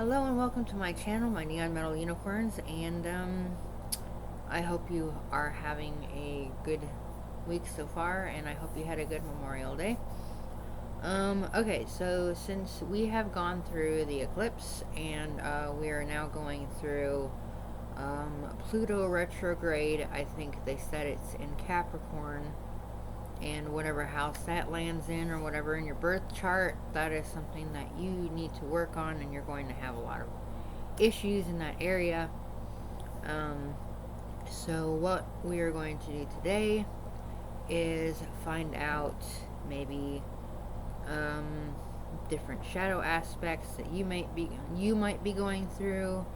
Hello and welcome to my channel, my Neon Metal Unicorns, and I hope you are having a good week so far, and I hope you had a good Memorial Day. Okay, so since we have gone through the eclipse, and we are now going through Pluto retrograde, I think they said it's in Capricorn, and whatever house that lands in or whatever in your birth chart, that is something that you need to work on, and you're going to have a lot of issues in that area. Um, so what we are going to do today is find out maybe different shadow aspects that you might be going through,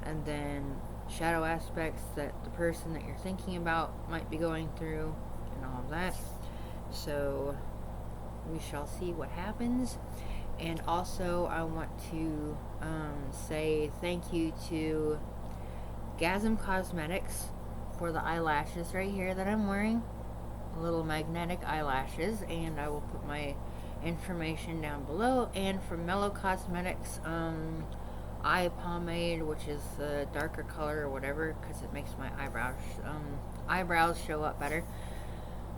and then shadow aspects that the person that you're thinking about might be going through, and all of that. So we shall see what happens. And also, I want to say thank you to Gasm Cosmetics for the eyelashes right here that I'm wearing. Little magnetic eyelashes, and I will put my information down below. And from Mellow Cosmetics, eye pomade, which is the darker color or whatever, because it makes my eyebrows show up better.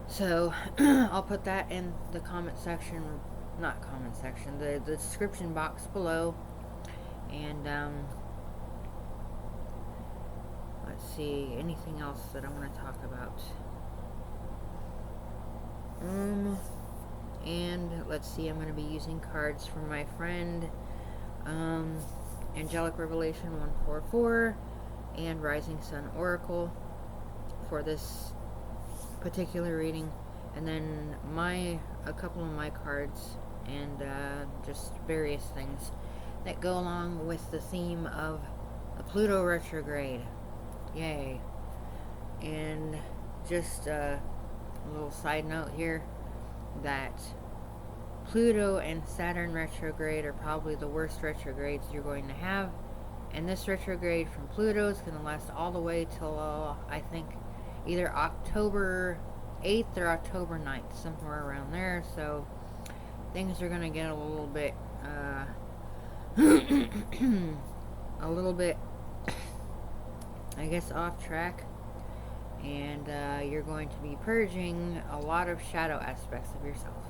So I'll put that in the comment section, not comment section, the description box below. And let's see, anything else that I want to talk about. And let's see, I'm going to be using cards from my friend Angelic Revelation 144 and Rising Sun Oracle for this particular reading, and then a couple of my cards, and just various things that go along with the theme of the Pluto retrograde. Yay. And just a little side note here, that Pluto and Saturn retrograde are probably the worst retrogrades you're going to have, and this retrograde from Pluto is going to last all the way till I think either October 8th or October 9th, somewhere around there. So things are going to get a little bit I guess off track, and you're going to be purging a lot of shadow aspects of yourself.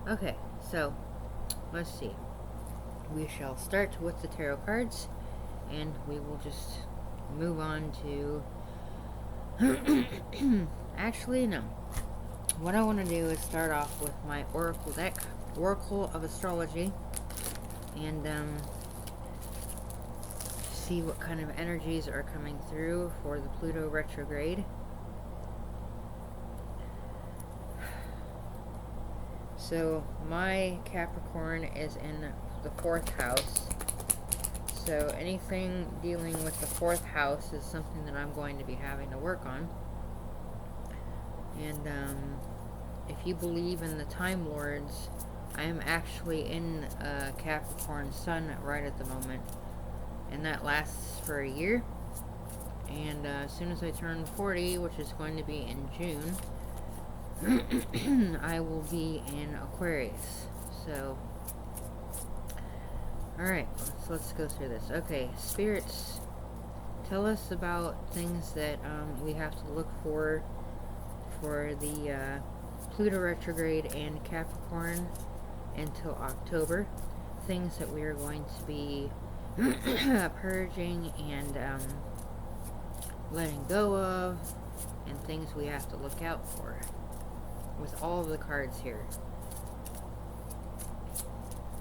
Okay, so let's see. We shall start with the tarot cards, and we will just move on to actually, no. What I want to do is start off with my Oracle deck, Oracle of Astrology, and see what kind of energies are coming through for the Pluto retrograde. So my Capricorn is in the 4th house. So anything dealing with the 4th house is something that I'm going to be having to work on. And if you believe in the Time Lords, I am actually in Capricorn Sun right at the moment, and that lasts for a year. And as soon as I turn 40, which is going to be in June, I will be in Aquarius. So alright, so let's go through this. Okay, spirits, tell us about things that we have to look for the Pluto retrograde and Capricorn until October. Things that we are going to be purging and letting go of, and things we have to look out for with all of the cards here.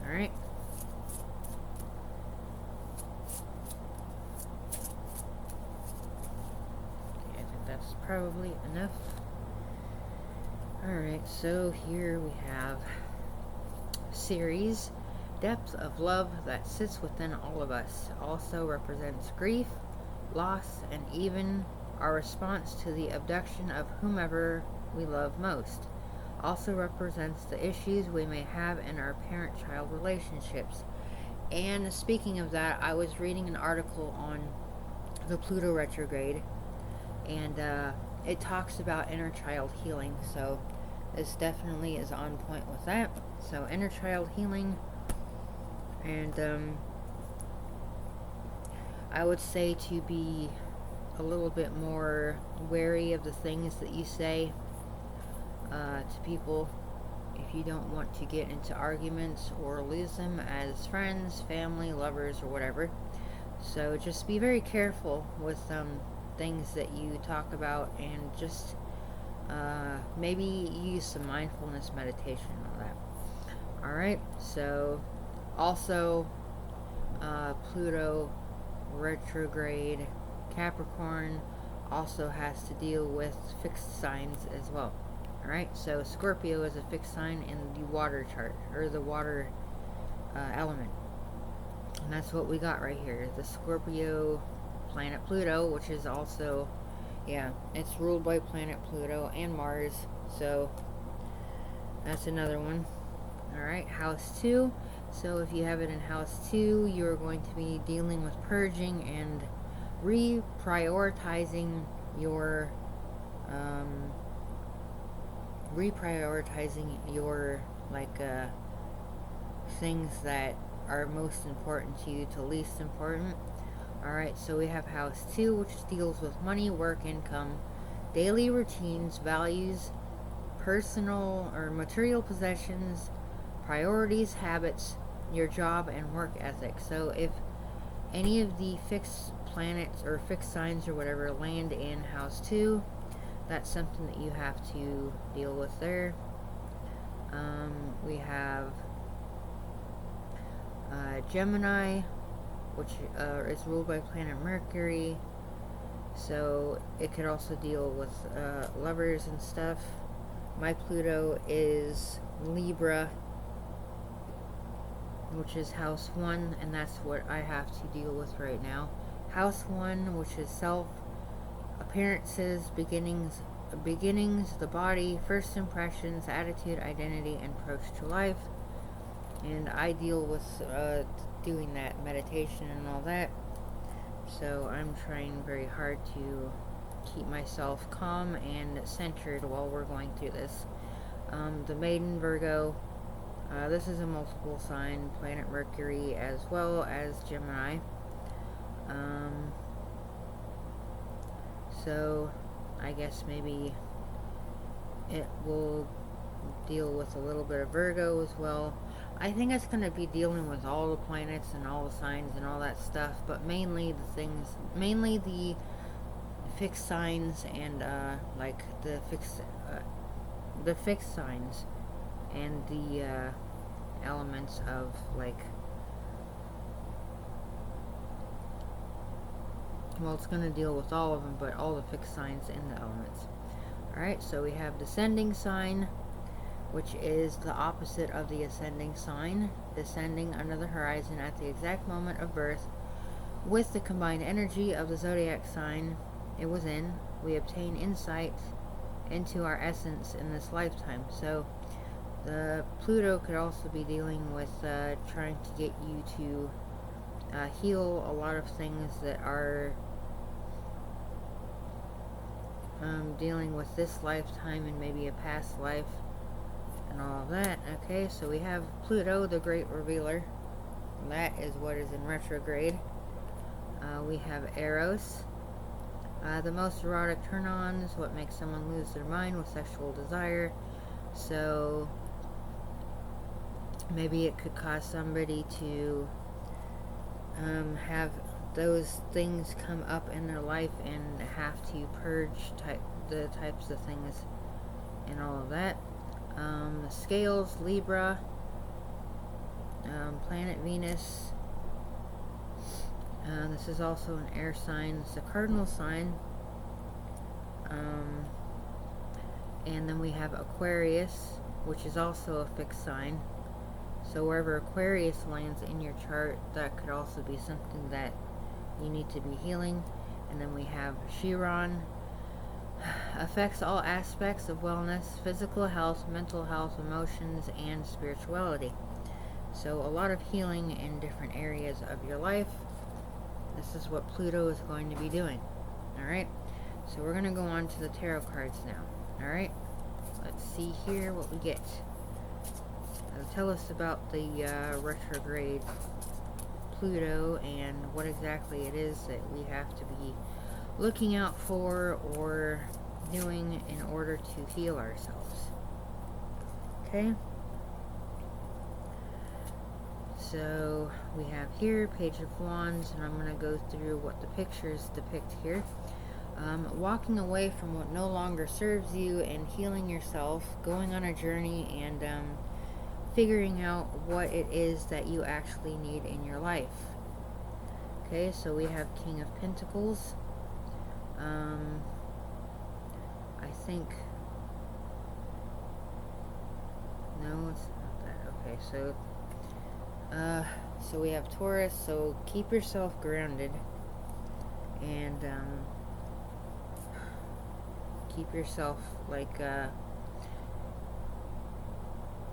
Alright. I think that's probably enough. Alright, so here we have Ceres. Depth of love that sits within all of us also represents grief, loss, and even our response to the abduction of whomever we love most. Also represents the issues we may have in our parent-child relationships. And speaking of that, I was reading an article on the Pluto retrograde, and it talks about inner child healing, so this definitely is on point with that. So inner child healing, and I would say to be a little bit more wary of the things that you say to people if you don't want to get into arguments or lose them as friends, family, lovers, or whatever. So just be very careful with things that you talk about, and just maybe use some mindfulness meditation and all that. Alright, so also Pluto retrograde Capricorn also has to deal with fixed signs as well. Alright, so Scorpio is a fixed sign in the water chart, or the water element. And that's what we got right here. The Scorpio planet Pluto, which is also, yeah, it's ruled by planet Pluto and Mars. So that's another one. Alright, house 2. So if you have it in house 2, you're going to be dealing with purging and reprioritizing your things that are most important to you to least important. Alright, so we have house 2, which deals with money, work, income, daily routines, values, personal or material possessions, priorities, habits, your job, and work ethic. So if any of the fixed planets or fixed signs or whatever land in house 2, that's something that you have to deal with there. We have Gemini, which is ruled by planet Mercury, so it could also deal with lovers and stuff. My Pluto is Libra, which is house 1, and that's what I have to deal with right now. House 1, which is self, appearances, beginnings, the body, first impressions, attitude, identity, and approach to life. And I deal with doing that meditation and all that. So I'm trying very hard to keep myself calm and centered while we're going through this. The Maiden, Virgo. This is a multiple sign, planet Mercury as well as Gemini. So I guess maybe it will deal with a little bit of Virgo as well. I think it's going to be dealing with all the planets and all the signs and all that stuff, but mainly the fixed signs and like the fixed signs and the elements of, like, well, it's going to deal with all of them, but all the fixed signs and the elements. Alright, so we have descending sign, which is the opposite of the ascending sign, descending under the horizon at the exact moment of birth. With the combined energy of the zodiac sign it was in, we obtain insight into our essence in this lifetime. So the Pluto could also be dealing with trying to get you to heal a lot of things that are dealing with this lifetime and maybe a past life and all of that. Okay, so we have Pluto, the Great Revealer. That is what is in retrograde. We have Eros, the most erotic turn-ons, what makes someone lose their mind with sexual desire. So maybe it could cause somebody to have those things come up in their life and have to purge the types of things and all of that. The Scales, Libra, planet Venus. This is also an air sign. It's a cardinal sign. And then we have Aquarius, which is also a fixed sign. So wherever Aquarius lands in your chart, that could also be something that you need to be healing. And then we have Chiron, affects all aspects of wellness, physical health, mental health, emotions, and spirituality. So a lot of healing in different areas of your life. This is what Pluto is going to be doing. Alright, so we're going to go on to the tarot cards now. Alright, let's see here what we get. Tell us about the retrograde Pluto and what exactly it is that we have to be looking out for or doing in order to heal ourselves. Okay? So we have here Page of Wands, and I'm going to go through what the pictures depict here. Walking away from what no longer serves you and healing yourself, going on a journey and figuring out what it is that you actually need in your life. Okay, so we have King of Pentacles. I think, no, it's not that. Okay, so we have Taurus, so keep yourself grounded and keep yourself like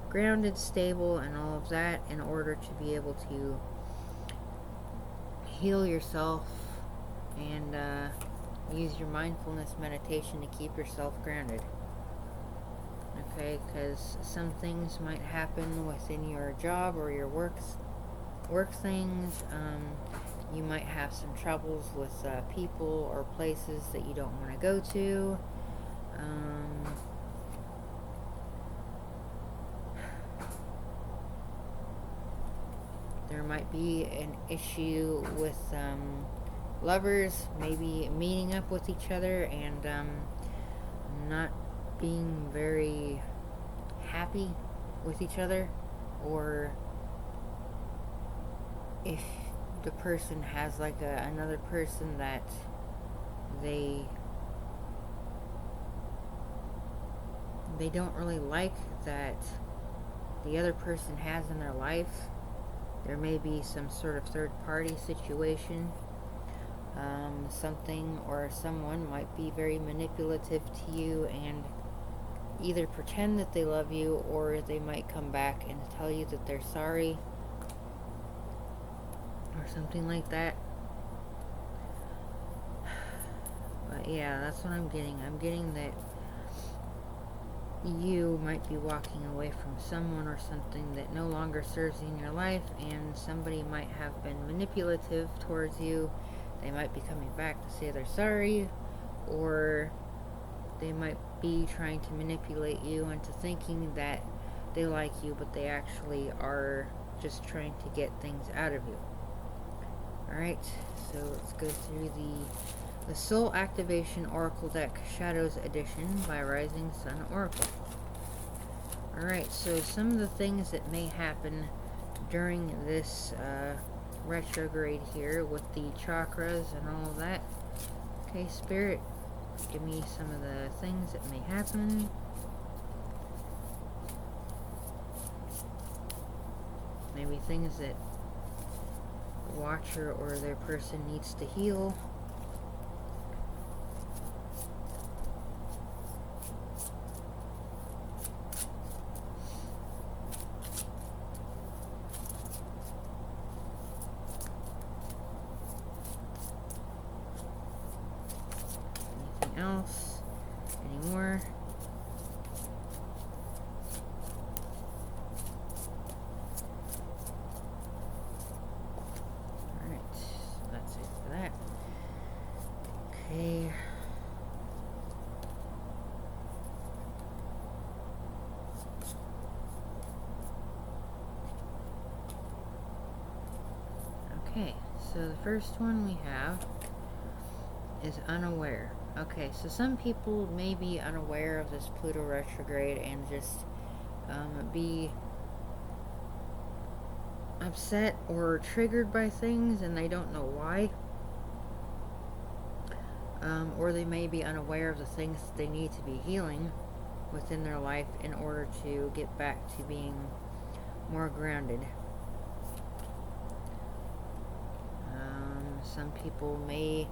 grounded, stable, and all of that in order to be able to heal yourself and use your mindfulness meditation to keep yourself grounded. Okay, because some things might happen within your job or your work things. You might have some troubles with people or places that you don't want to go to. There might be an issue with lovers maybe meeting up with each other and not being very happy with each other, or if the person has like another person that they don't really like that the other person has in their life. There may be some sort of third party situation. Something or someone might be very manipulative to you and either pretend that they love you, or they might come back and tell you that they're sorry or something like that. But yeah, that's what I'm getting. I'm getting that you might be walking away from someone or something that no longer serves you in your life, and somebody might have been manipulative towards you. They might be coming back to say they're sorry, or they might be trying to manipulate you into thinking that they like you, but they actually are just trying to get things out of you. Alright, so let's go through the Soul Activation Oracle Deck Shadows Edition by Rising Sun Oracle. Alright, so some of the things that may happen during this retrograde here with the chakras and all of that. Okay, Spirit, give me some of the things that may happen. Maybe things that the watcher or their person needs to heal. Else anymore. Alright, so that's it for that. Okay. Okay, so the first one we have is unaware. Okay, so some people may be unaware of this Pluto retrograde and just be upset or triggered by things and they don't know why. Or they may be unaware of the things that they need to be healing within their life in order to get back to being more grounded. Some people may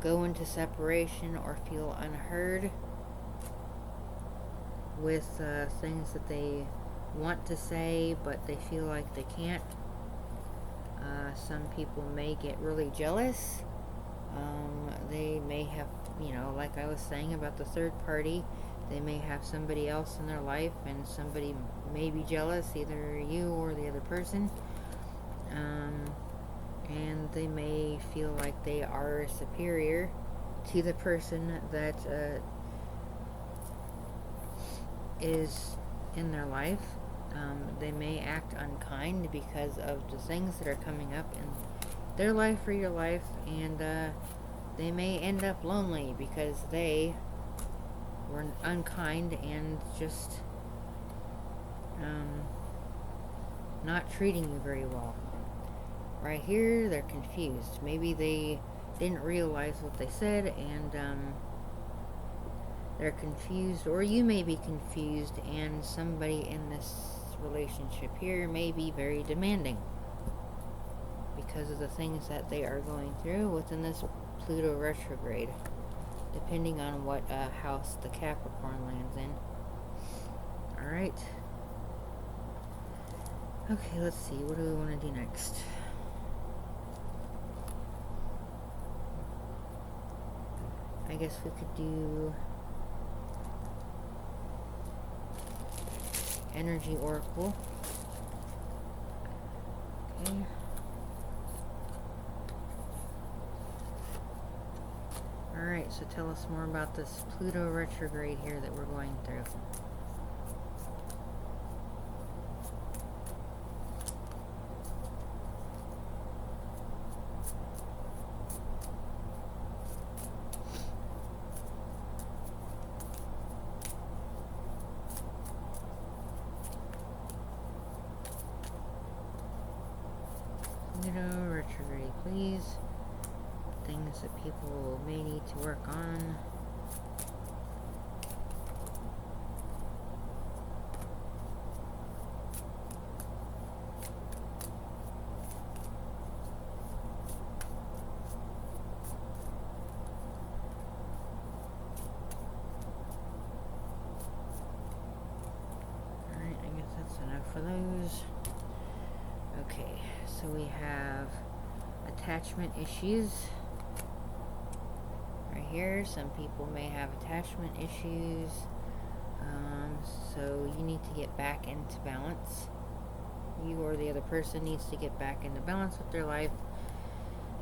go into separation or feel unheard with things that they want to say but they feel like they can't. Some people may get really jealous. They may have, like I was saying about the third party, they may have somebody else in their life and somebody may be jealous, either you or the other person. they may feel like they are superior to the person that is in their life. They may act unkind because of the things that are coming up in their life or your life, and they may end up lonely because they were unkind and just not treating you very well. Right here, they're confused. Maybe they didn't realize what they said, and they're confused, or you may be confused, and somebody in this relationship here may be very demanding because of the things that they are going through within this Pluto retrograde, depending on what house the Capricorn lands in. Alright. Okay, let's see. What do we want to do next? I guess we could do Energy Oracle. Okay. Alright, so tell us more about this Pluto retrograde here that we're going through. Pluto retrograde, please. Things that people may need to work on. Alright, I guess that's enough for those. Okay, so we have attachment issues. Right here, some people may have attachment issues. So you need to get back into balance. You or the other person needs to get back into balance with their life.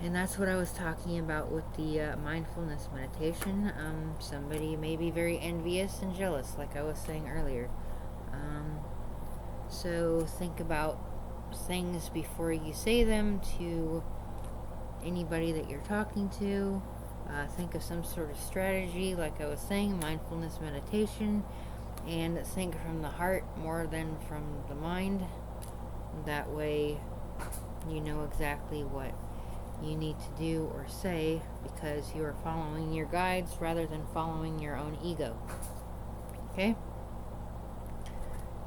And that's what I was talking about with the mindfulness meditation. Somebody may be very envious and jealous, like I was saying earlier. So think about things before you say them to anybody that you're talking to. Think of some sort of strategy, like I was saying, mindfulness meditation, and think from the heart more than from the mind. That way you know exactly what you need to do or say, because you are following your guides rather than following your own ego. Okay?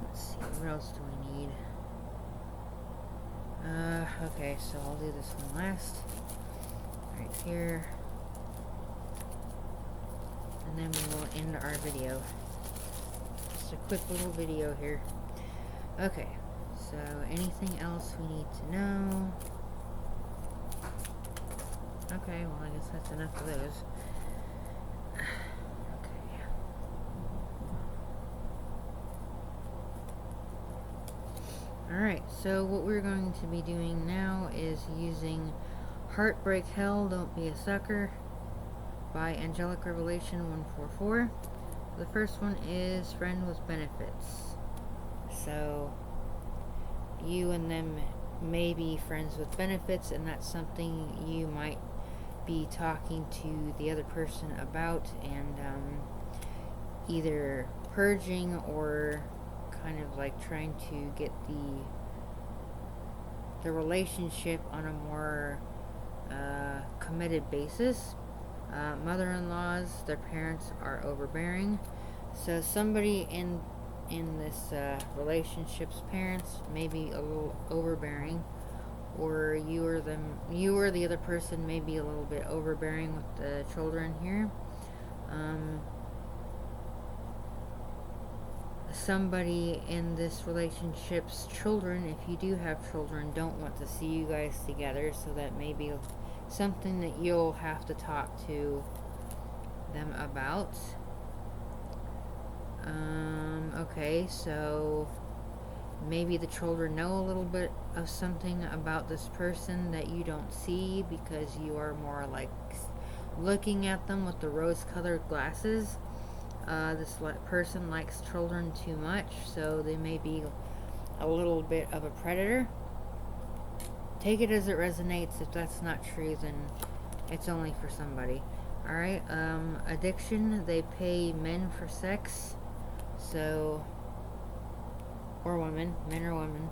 Let's see, what else do we need? Okay, so I'll do this one last. Right here. And then we will end our video. Just a quick little video here. Okay, so anything else we need to know? Okay, well, I guess that's enough of those. Okay. Alright, so what we're going to be doing now is using Heartbreak Hell, Don't Be a Sucker by Angelic Revelation 144. The first one is Friend with Benefits. So you and them may be friends with benefits, and that's something you might be talking to the other person about, and either purging or kind of like trying to get the relationship on a more committed basis. Mother-in-laws, their parents are overbearing, so somebody in this relationship's parents may be a little overbearing, or you or the other person may be a little bit overbearing with the children here. Somebody in this relationship's children, if you do have children, don't want to see you guys together, so that may be something that you'll have to talk to them about. Okay, so Maybe the children know a little bit of something about this person that you don't see because you are more like looking at them with the rose-colored glasses. This person likes children too much, so they may be a little bit of a predator. Take it as it resonates. If that's not true, then it's only for somebody. Alright, addiction, they pay men for sex. So, or women, men or women.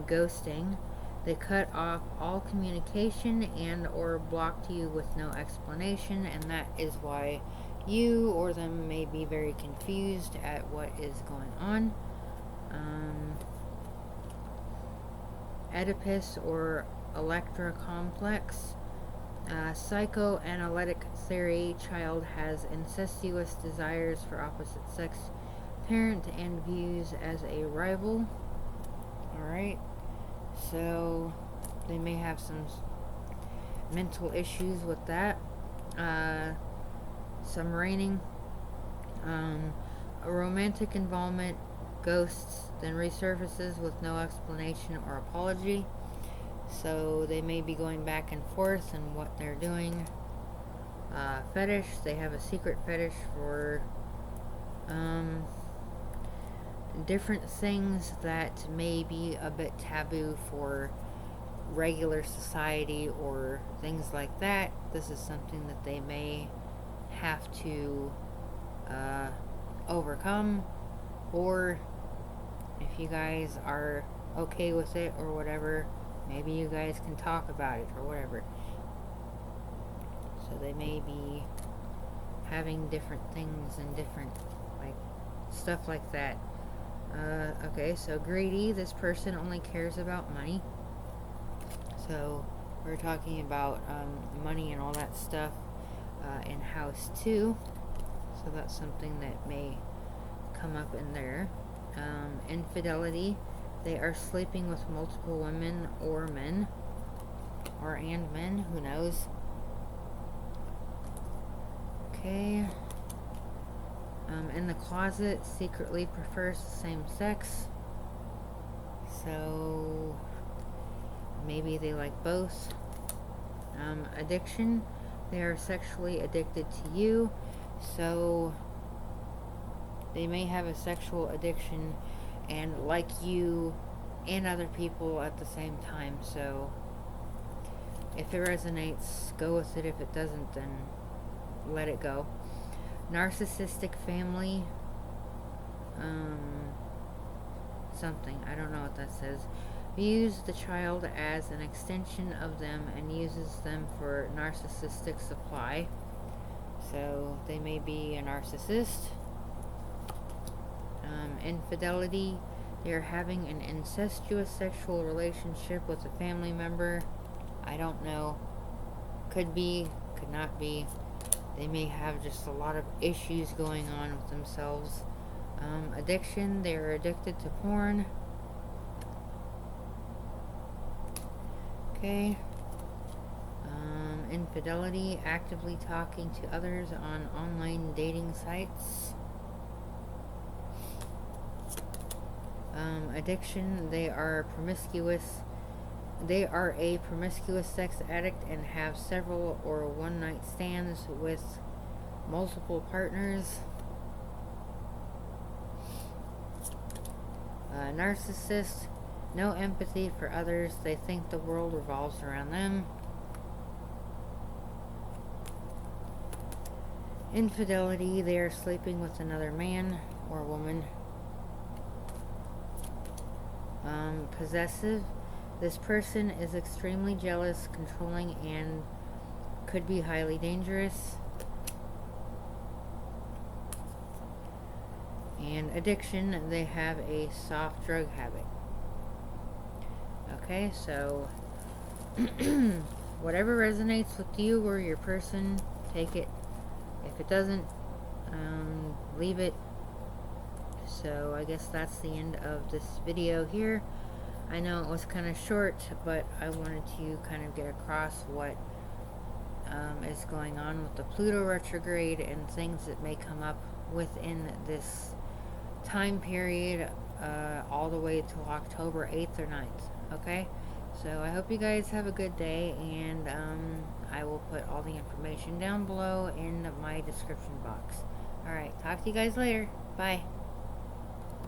Ghosting, they cut off all communication and or block you with no explanation, and that is why you or them may be very confused at what is going on. Oedipus or Electra complex. Psychoanalytic theory, child has incestuous desires for opposite sex parent and views as a rival. Alright, so they may have some mental issues with that. Some raining, a romantic involvement, ghosts, then resurfaces with no explanation or apology. So they may be going back and forth in what they're doing. Fetish, they have a secret fetish for different things that may be a bit taboo for regular society or things like that. This is something that they may have to overcome, or if you guys are okay with it or whatever, maybe you guys can talk about it or whatever. So they may be having different things and different like stuff like that. Okay, so greedy, this person only cares about money. So we're talking about money and all that stuff in house 2. So that's something that may come up in there. Infidelity, they are sleeping with multiple women or men, or and men, who knows. Okay. In the closet, secretly prefers the same sex. So maybe they like both. Addiction, they are sexually addicted to you. So they may have a sexual addiction and like you and other people at the same time. So if it resonates, go with it. If it doesn't, then let it go. Narcissistic family, something, I don't know what that says. Views the child as an extension of them and uses them for narcissistic supply. So they may be a narcissist. Infidelity, they are having an incestuous sexual relationship with a family member. I don't know. Could be, could not be. They may have just a lot of issues going on with themselves. Addiction, they are addicted to porn. Okay. Infidelity, actively talking to others on online dating sites. Addiction, they are promiscuous. They are a promiscuous sex addict and have several or one-night stands with multiple partners. Narcissist, no empathy for others. They think the world revolves around them. Infidelity, they are sleeping with another man or woman. Possessive, this person is extremely jealous, controlling, and could be highly dangerous. And addiction, they have a soft drug habit. Okay, so whatever resonates with you or your person, take it. If it doesn't, leave it. So I guess that's the end of this video here. I know it was kind of short, but I wanted to kind of get across what is going on with the Pluto retrograde and things that may come up within this time period all the way till October 8th or 9th. Okay? So I hope you guys have a good day, and I will put all the information down below in my description box. Alright, talk to you guys later. Bye.